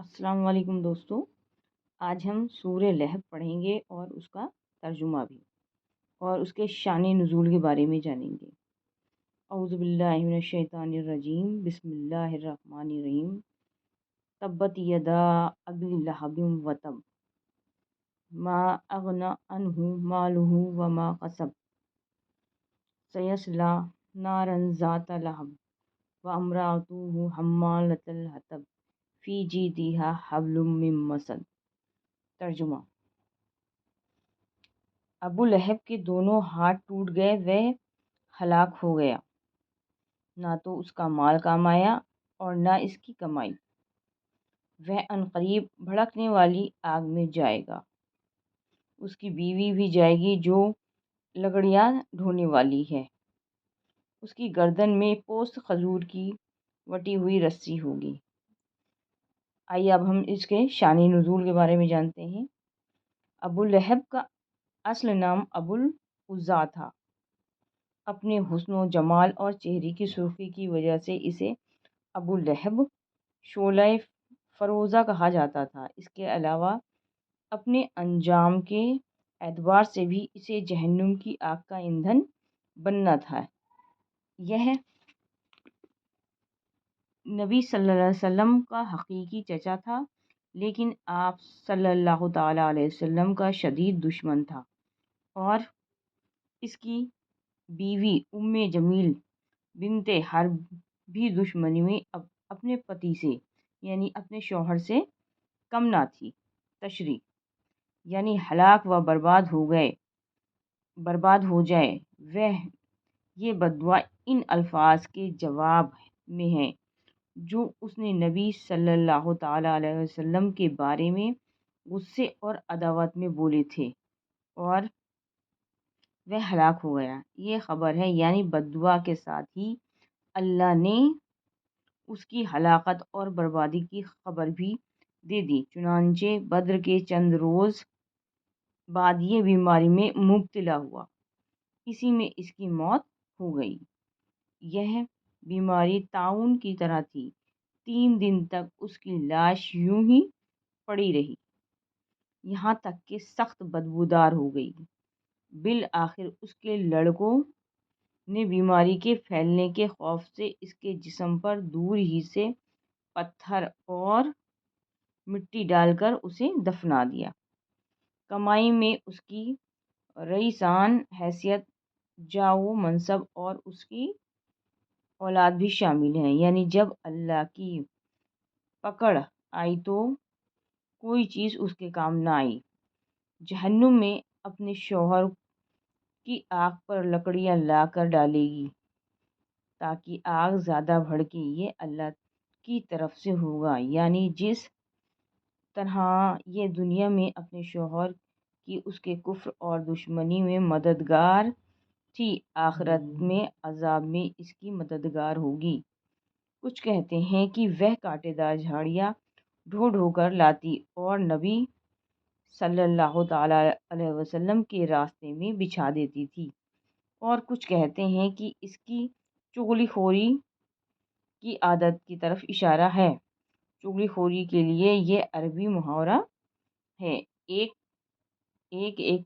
السلام علیکم دوستو، آج ہم سورہ لہب پڑھیں گے اور اس کا ترجمہ بھی اور اس کے شان نزول کے بارے میں جانیں گے۔ اعوذ باللہ من الشیطان الرجیم، بسم اللہ الرحمن الرحیم۔ تبت یدا ابی لہب وتب، ما اغنی عنہ مالہ وما کسب، سیصلی نارا ذات لہب وامرأتہ حمالۃ الحطب فی جیدہا حبل من مسد۔ ترجمہ: ابو لہب کے دونوں ہاتھ ٹوٹ گئے، وہ ہلاک ہو گیا، نہ تو اس کا مال کام آیا اور نہ اس کی کمائی۔ وہ عنقریب بھڑکنے والی آگ میں جائے گا، اس کی بیوی بھی جائے گی جو لکڑیاں ڈھونے والی ہے، اس کی گردن میں پوست کھجور کی وٹی ہوئی رسی ہوگی۔ آئیے اب ہم اس کے شان نزول کے بارے میں جانتے ہیں۔ ابو لہب کا اصل نام ابو العزا تھا۔ اپنے حسن و جمال اور چہرے کی سرخی کی وجہ سے اسے ابو لہب، شعلہ فروزہ کہا جاتا تھا۔ اس کے علاوہ اپنے انجام کے اعتبار سے بھی اسے جہنم کی آگ کا ایندھن بننا تھا۔ یہ نبی صلی اللہ علیہ وسلم کا حقیقی چچا تھا، لیکن آپ صلی اللہ تعالیٰ علیہ وسلم کا شدید دشمن تھا، اور اس کی بیوی ام جمیل بنت حرب بھی دشمنی میں اپنے پتی سے یعنی اپنے شوہر سے کم نہ تھی۔ تشریح: یعنی ہلاک و برباد ہو جائے۔ یہ بددعا ان الفاظ کے جواب میں ہے جو اس نے نبی صلی اللہ تعالیٰ علیہ وسلم کے بارے میں غصے اور عداوت میں بولے تھے، اور وہ ہلاک ہو گیا۔ یہ خبر ہے، یعنی بددعا کے ساتھ ہی اللہ نے اس کی ہلاکت اور بربادی کی خبر بھی دے دی۔ چنانچہ بدر کے چند روز بعد یہ بیماری میں مبتلا ہوا، اسی میں اس کی موت ہو گئی۔ یہ بیماری طاعون کی طرح تھی۔ 3 دن تک اس کی لاش یوں ہی پڑی رہی، یہاں تک کہ سخت بدبودار ہو گئی۔ بالآخر اس کے لڑکوں نے بیماری کے پھیلنے کے خوف سے اس کے جسم پر دور ہی سے پتھر اور مٹی ڈال کر اسے دفنا دیا۔ کمائی میں اس کی رئیسان حیثیت، جاہ و منصب اور اس کی اولاد بھی شامل ہیں، یعنی جب اللہ کی پکڑ آئی تو کوئی چیز اس کے کام نہ آئی۔ جہنم میں اپنے شوہر کی آگ پر لکڑیاں لا کر ڈالے گی تاکہ آگ زیادہ بھڑکے۔ یہ اللہ کی طرف سے ہوگا، یعنی جس طرح یہ دنیا میں اپنے شوہر کی اس کے کفر اور دشمنی میں مددگار تھی، آخرت میں عذاب میں اس کی مددگار ہوگی۔ کچھ کہتے ہیں کہ وہ کانٹے دار جھاڑیاں ڈھو ڈھو کر لاتی اور نبی صلی اللہ تعالیٰ علیہ وسلم کے راستے میں بچھا دیتی تھی، اور کچھ کہتے ہیں کہ اس کی چغلی خوری کی عادت کی طرف اشارہ ہے۔ چغلی خوری کے لیے یہ عربی محاورہ ہے۔ ایک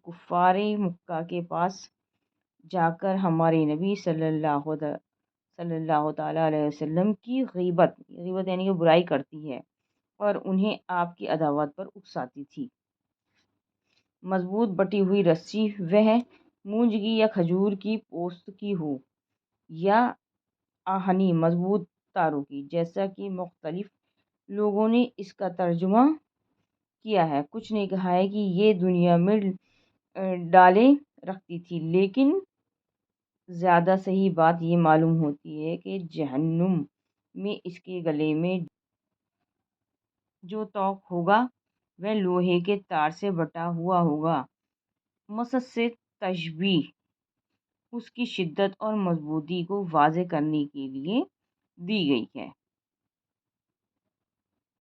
کفار مکہ کے پاس جا کر ہمارے نبی صلی اللہ تعالیٰ علیہ وسلم کی غیبت یعنی کہ برائی کرتی ہے اور انہیں آپ کی عداوت پر اکساتی تھی۔ مضبوط بٹی ہوئی رسی وہ مونج کی یا کھجور کی پوست کی ہو، یا آہنی مضبوط تاروں کی، جیسا کہ مختلف لوگوں نے اس کا ترجمہ کیا ہے۔ کچھ نے کہا ہے کہ یہ دنیا میں ڈالیں رکھتی تھی، لیکن زیادہ صحیح بات یہ معلوم ہوتی ہے کہ جہنم میں اس کے گلے میں جو طوق ہوگا وہ لوہے کے تار سے بٹا ہوا ہوگا۔ مسد سے تشبیہ اس کی شدت اور مضبوطی کو واضح کرنے کے لیے دی گئی ہے۔